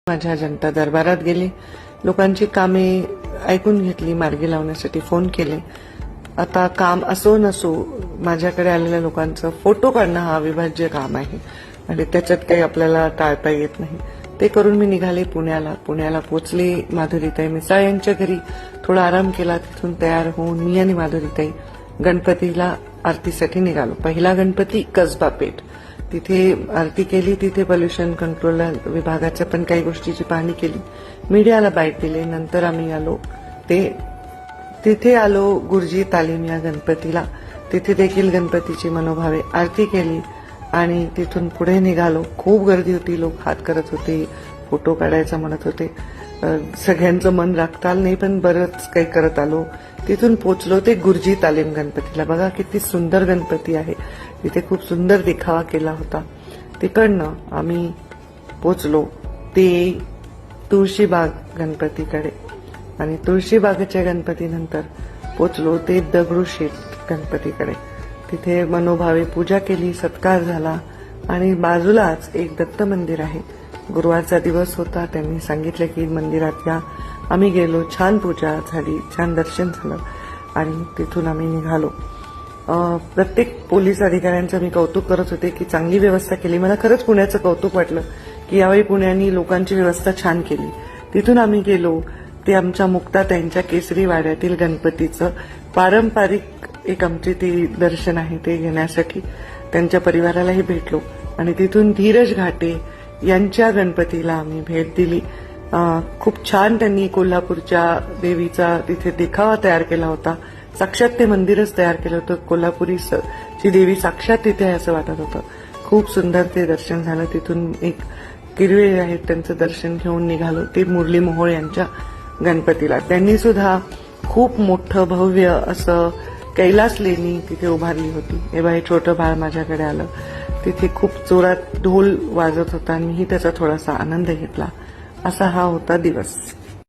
माझ्या जनता दरबारात गेले, लोकांची कामे ऐकून घेतली, मार्गी लावण्यासाठी फोन केले. आता काम असो नसो, माझ्याकडे आलेल्या लोकांचा फोटो काढणं हा अविभाज्य काम आहे आणि त्याच्यात काही आपल्याला टाळता येत नाही. ते करून मी निघाले पुण्याला पोचले. माधुरीताई मिसाळ यांच्या घरी थोडा आराम केला. तिथून तयार होऊन मी आणि माधुरीताई गणपतीला आरतीसाठी निघालो. पहिला गणपती कसबा पेठ, तिथे आरती केली. तिथे पोल्युशन कंट्रोल विभागाच्या पण काही गोष्टीची पाहणी केली, मीडियाला बाईट दिले. नंतर आम्ही आलो तिथे आलो गुरुजी तालीम या गणपतीला. तिथे देखील गणपतीची मनोभावे आरती केली आणि तिथून पुढे निघालो. खूप गर्दी होती, लोक हात करत होते, फोटो काढायचा म्हणत होते. सगळ्यांचं मन राखता आलं नाही, पण बरंच काही करत आलो. तिथून पोचलो ते गुरुजी तालीम गणपतीला. बघा किती सुंदर गणपती आहे, तिथे खूप सुंदर देखावा केला होता. तिकडनं आम्ही पोचलो ते तुळशीबाग गणपतीकडे आणि तुळशीबागच्या गणपतीनंतर पोचलो ते दगडूशेठ गणपतीकडे. तिथे मनोभावे पूजा केली, सत्कार झाला आणि बाजूलाच एक दत्त मंदिर आहे. गुरुवारचा दिवस होता, त्यांनी सांगितलं की मंदिरात या. आम्ही गेलो, छान पूजा झाली, छान दर्शन झालं आणि तिथून आम्ही निघालो. प्रत्येक पोलीस अधिकाऱ्यांचं मी कौतुक करत होते की चांगली व्यवस्था केली. मला खरंच पुण्याचं कौतुक वाटलं की यावेळी पुण्याने लोकांची व्यवस्था छान केली. तिथून आम्ही गेलो ते आमच्या मुक्ताताईंच्या केसरी वाड्यातील गणपतीचं पारंपरिक एक आमचे ते दर्शन आहे ते घेण्यासाठी त्यांच्या परिवारालाही भेटलो आणि तिथून धीरज घाटे यांच्या गणपतीला आम्ही भेट दिली. खूप छान त्यांनी कोल्हापूरच्या देवीचा तिथे देखावा तयार केला होता. साक्षात ते मंदिरच तयार केलं होतं. कोल्हापुरी ची देवी साक्षात तिथे आहे असं वाटत होतं. खूप सुंदर ते दर्शन झालं. तिथून एक किरवे आहेत, त्यांचं दर्शन घेऊन निघालो ते मुरली मोहोळ यांच्या गणपतीला. त्यांनी सुद्धा खूप मोठं भव्य असं कैलास लेणी तिथे उभारली होती. हे छोटं बाळ माझ्याकडे आलं. तिथे खूप जोरात ढोल वाजत होता आणि मीही त्याचा थोडासा आनंद घेतला. असा हा होता दिवस.